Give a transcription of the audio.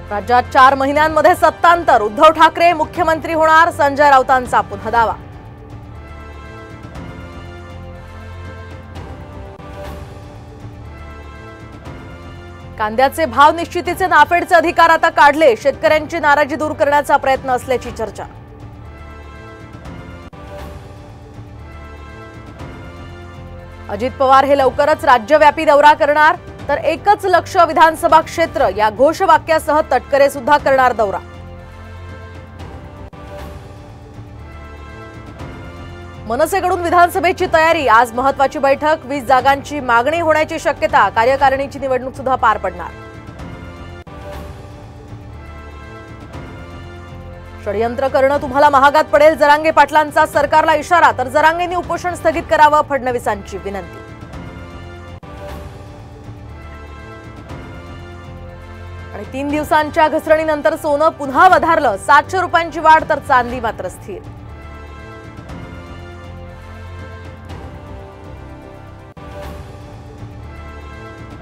राज्यात 4 महिन्यांमध्ये सत्तांतर, उद्धव ठाकरे मुख्यमंत्री होणार, संजय राऊतांचा पुन्हा दावा. कांद्याचे भाव निश्चितीचे नाफेडचे अधिकार आता काढले, शेतकऱ्यांची नाराजी दूर करण्याचा प्रयत्न असल्याची चर्चा. अजित पवार हे लवकरच राज्यव्यापी दौरा करणार, तर एकच लक्ष विधानसभा क्षेत्र या घोषवाक्यासह तटकरे सुद्धा करणार दौरा. मनसेकडून विधानसभेची तयारी, आज महत्त्वाची बैठक, 20 जागांची मागणी होण्याची शक्यता, कार्यकारिणीची निवडणूक सुद्धा पार पडणार. षडयंत्र करणं तुम्हाला महागात पडेल, जरांगे पाटलांचा सरकारला इशारा, तर जरांगेंनी उपोषण स्थगित करावं, फडणवीसांची विनंती. आणि 3 दिवसांच्या घसरणीनंतर सोनं पुन्हा वधारलं, 700 रुपयांची वाढ, तर चांदी मात्र स्थिर.